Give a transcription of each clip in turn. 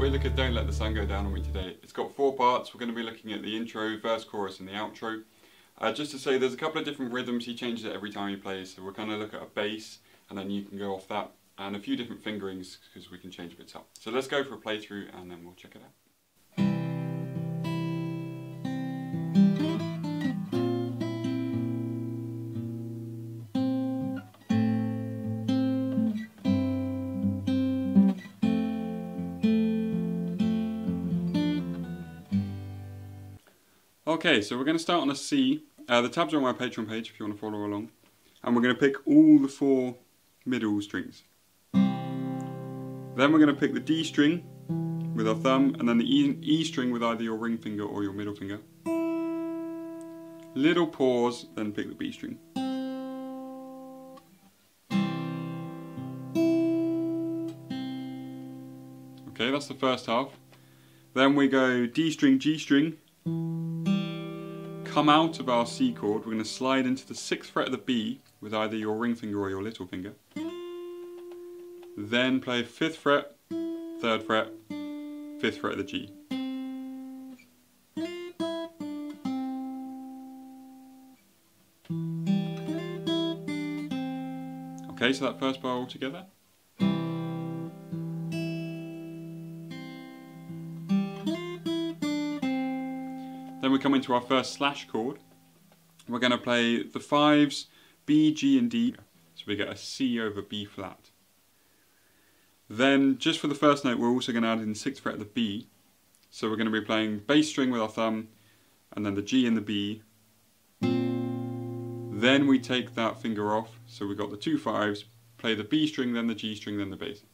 thought we'd look at Don't Let the Sun Go Down on Me today. It's got 4 parts. We're going to be looking at the intro, verse, chorus and the outro. Just to say, there's a couple of different rhythms. He changes it every time he plays, so we're going to look at a bass and then you can go off that, and a few different fingerings because we can change bits up. So let's go for a playthrough and then we'll check it out. Okay, so we're going to start on a C. The tabs are on my Patreon page if you want to follow along. And we're going to pick all the 4 middle strings. Then we're going to pick the D string with our thumb, and then the E string with either your ring finger or your middle finger. Little pause, then pick the B string. Okay, that's the first half. Then we go D string, G string. Come out of our C chord, we're going to slide into the 6th fret of the B with either your ring finger or your little finger. Then play 5th fret, 3rd fret, 5th fret of the G. Okay, so that first bar all together. Then we come into our first slash chord. We're going to play the 5s, B, G and D, so we get a C over B flat. Then just for the first note we're also going to add in the 6th fret of the B, so we're going to be playing bass string with our thumb, and then the G and the B. Then we take that finger off, so we've got the 2 5s, play the B string, then the G string, then the bass.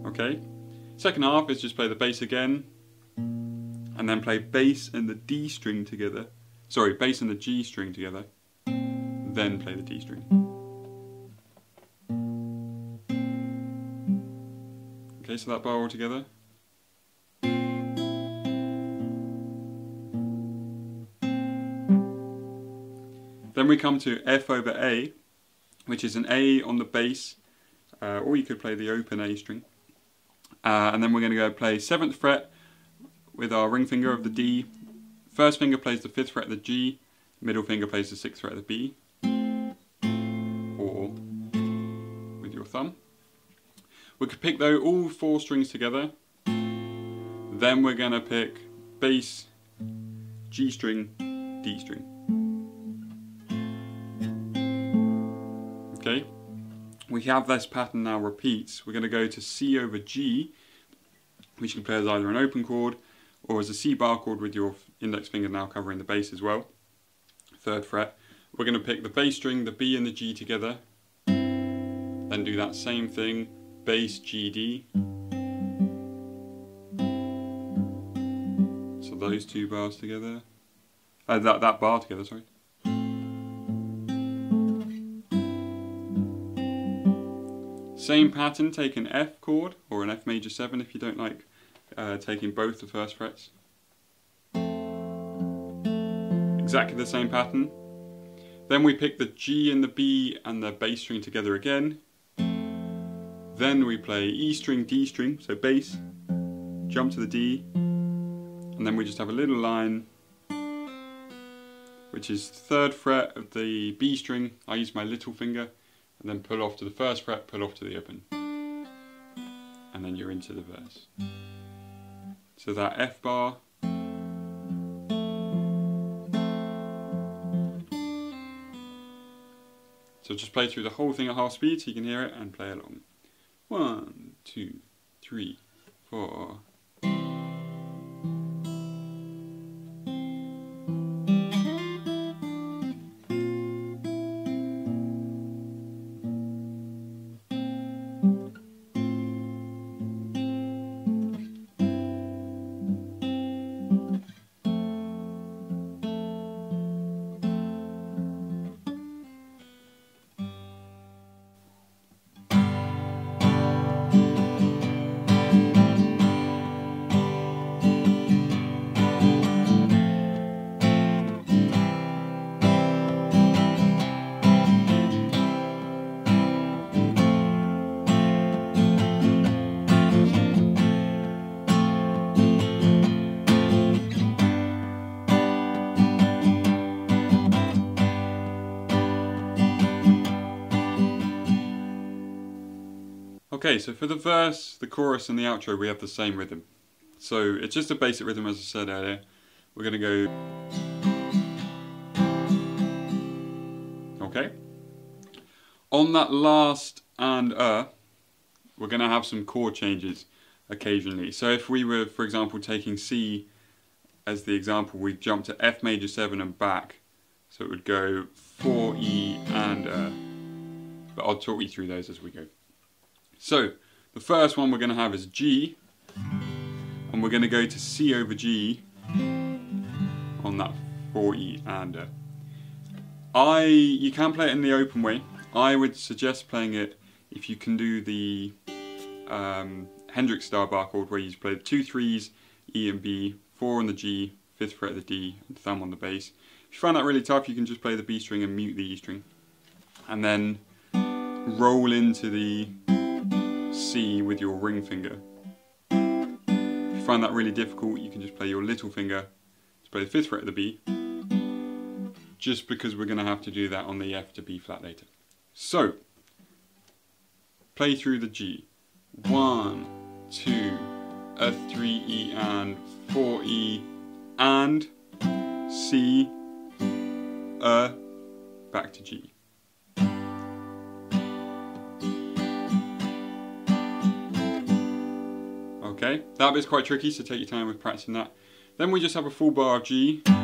Okay. Second half is just play the bass again, and then play bass and the D string together. Sorry, bass and the G string together, then play the D string. Okay, so that bar all together. Then we come to F over A, which is an A on the bass, or you could play the open A string. And then we're going to go play 7th fret with our ring finger of the D. First finger plays the 5th fret of the G. Middle finger plays the 6th fret of the B. Or with your thumb. We could pick though all 4 strings together. Then we're going to pick bass, G string, D string. Okay. We have this pattern now repeats. We're going to go to C over G, which you can play as either an open chord or as a C bar chord with your index finger now covering the bass as well. 3rd fret. We're going to pick the bass string, the B and the G together. Then do that same thing, bass, G, D. So those 2 bars together. That bar together, sorry. Same pattern, take an F chord, or an F major 7 if you don't like taking both the first frets. Exactly the same pattern. Then we pick the G and the B and the bass string together again. Then we play E string, D string, so bass, jump to the D, and then we just have a little line, which is 3rd fret of the B string. I use my little finger. And then pull off to the 1st fret, pull off to the open. And then you're into the verse. So that F bar. So just play through the whole thing at half speed so you can hear it and play along. 1, 2, 3, 4. Okay, so for the verse, the chorus and the outro we have the same rhythm. So it's just a basic rhythm as I said earlier. We're going to go... Okay. On that last and we're going to have some chord changes occasionally. So if we were, for example, taking C as the example, we'd jump to F major 7 and back. So it would go 4, E and but I'll talk you through those as we go. So the first one we're going to have is G, and we're going to go to C over G on that 4, E and you can play it in the open way. I would suggest playing it if you can do the Hendrix style bar chord, where you play 2 3s, E and B, 4 on the G, 5th fret of the D, and thumb on the bass. If you find that really tough, you can just play the B string and mute the E string, and then roll into the C with your ring finger. If you find that really difficult, you can just play your little finger to play the 5th fret of the B, just because we're going to have to do that on the F to B flat later. So, play through the G. 1, 2, a 3 E and 4 E and C, back to G. Okay, that bit's quite tricky, so take your time with practicing that. Then we just have a full bar of G. Then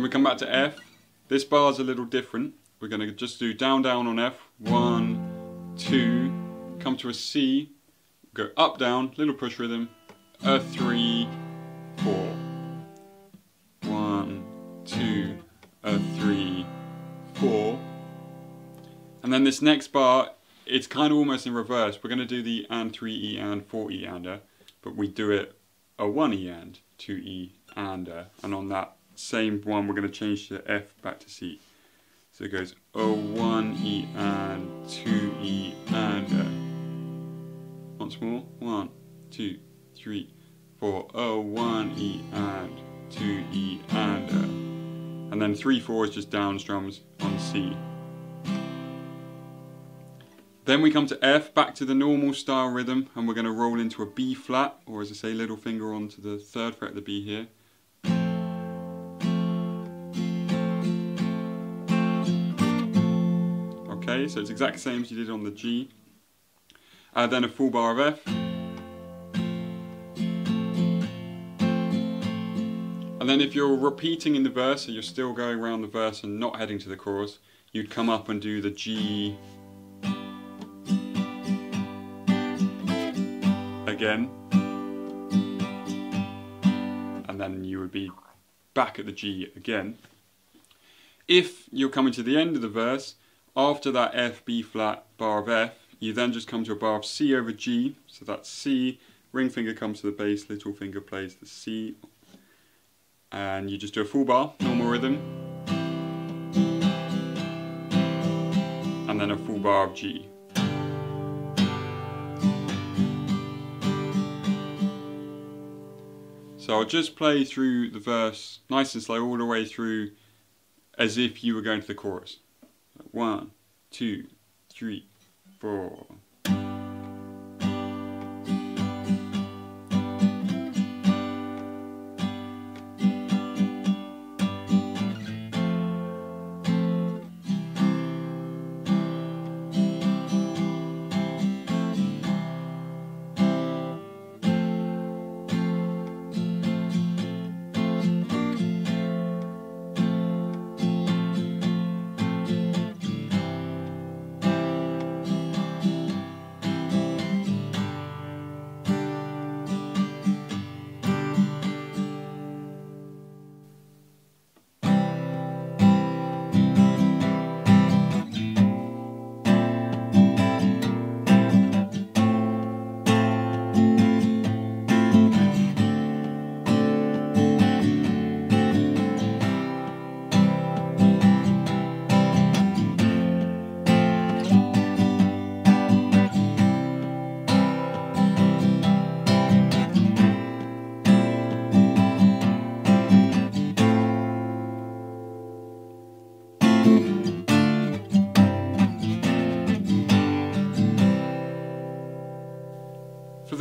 we come back to F. This bar's a little different. We're going to just do down, down on F. 1, 2, come to a C, go up, down, little push rhythm, a 3, 4. 1, 2, a 3, 4. And then this next bar, it's kind of almost in reverse. We're going to do the and 3 E and 4 E and but we do it a 1 E and 2 E and on that same one we're going to change to F back to C. So it goes a 1 E and 2 E and once more, 1, 2, 3, 4, a 1 E and 2 E and then 3, 4 is just down strums on C. Then we come to F, back to the normal style rhythm, and we're going to roll into a B flat, or as I say, little finger onto the 3rd fret of the B here. Okay, so it's exactly the same as you did on the G. Then a full bar of F. And then if you're repeating in the verse, so you're still going around the verse and not heading to the chorus, you'd come up and do the G again, and then you would be back at the G again. If you're coming to the end of the verse, after that F, B flat, bar of F, you then just come to a bar of C over G, so that's C, ring finger comes to the bass, little finger plays the C, and you just do a full bar, normal rhythm, and then a full bar of G. So I'll just play through the verse nice and slow all the way through as if you were going to the chorus. 1, 2, 3, 4.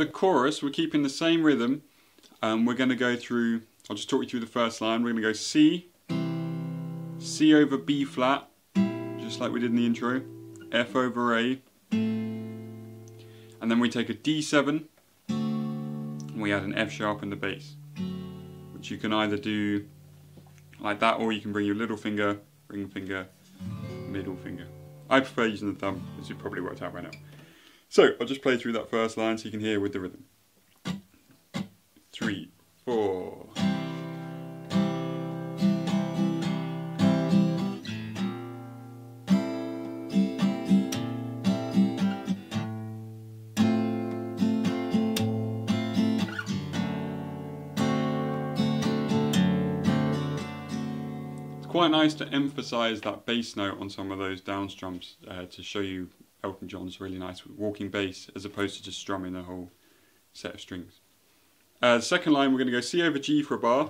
the chorus, we're keeping the same rhythm. We're going to go through, I'll just talk you through the first line. We're going to go C, C over B flat, just like we did in the intro, F over A, and then we take a D7, and we add an F sharp in the bass, which you can either do like that, or you can bring your little finger, ring finger, middle finger. I prefer using the thumb, as you probably worked out right now. So, I'll just play through that first line so you can hear with the rhythm. 3, 4. Quite nice to emphasise that bass note on some of those down strums to show you Elton John's really nice walking bass as opposed to just strumming the whole set of strings. The second line we're going to go C over G for a bar,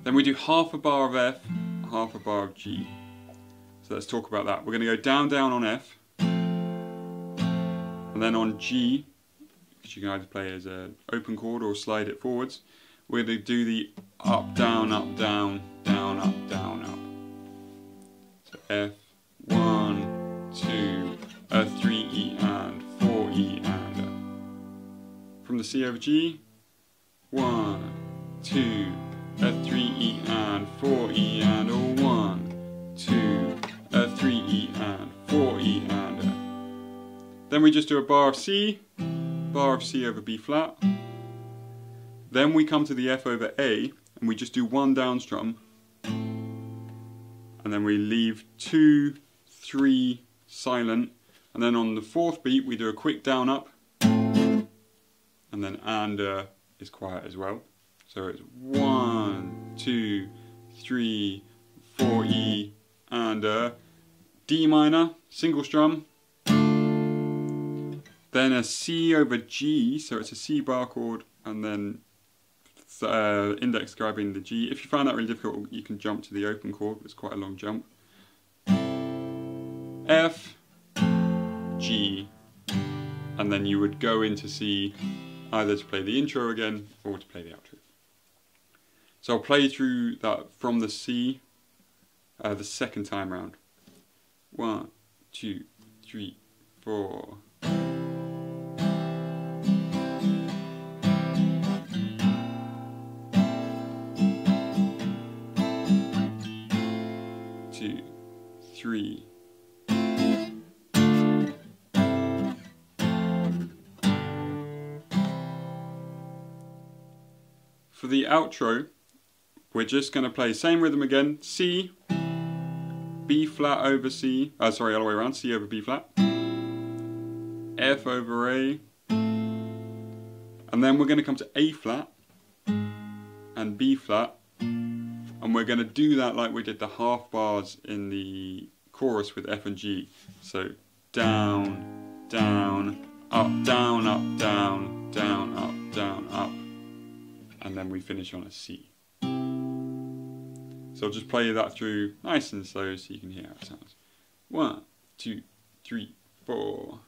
then we do half a bar of F, half a bar of G. So let's talk about that. We're going to go down down on F, and then on G, which you can either play as an open chord or slide it forwards, we're going to do the up, down, down, down, up, down, up. So F, 1, 2, a 3 E and 4 E and a. From the C over G, 1, 2, a 3 E and 4 E and a 1, 2, a 3 E and 4 E and a. Then we just do a bar of C over B flat. Then we come to the F over A, and we just do one down strum, and then we leave 2, 3 silent, and then on the fourth beat we do a quick down up, and then is quiet as well. So it's 1, 2, 3, 4 E and a D minor, single strum, then a C over G, so it's a C bar chord, and then index grabbing the G. If you find that really difficult, you can jump to the open chord. It's quite a long jump. F, G, and then you would go into C either to play the intro again or to play the outro. So I'll play through that from the C the second time round. 1, 2, 3, 4. Three. For the outro, we're just going to play same rhythm again. C, B flat over C, sorry, all the way around, C over B flat, F over A, and then we're going to come to A flat and B flat, and we're going to do that like we did the half bars in the chorus with F and G. So down, down, up, down, up, down, down, up, down, up, and then we finish on a C. So I'll just play that through nice and slow so you can hear how it sounds. 1, 2, 3, 4.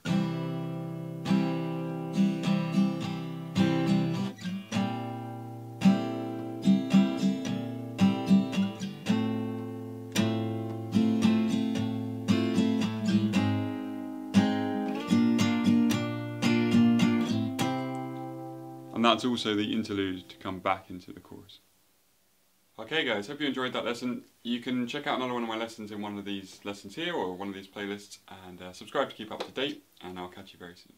And that's also the interlude to come back into the chorus. Okay guys, hope you enjoyed that lesson. You can check out another one of my lessons in one of these lessons here or one of these playlists, and subscribe to keep up to date, and I'll catch you very soon.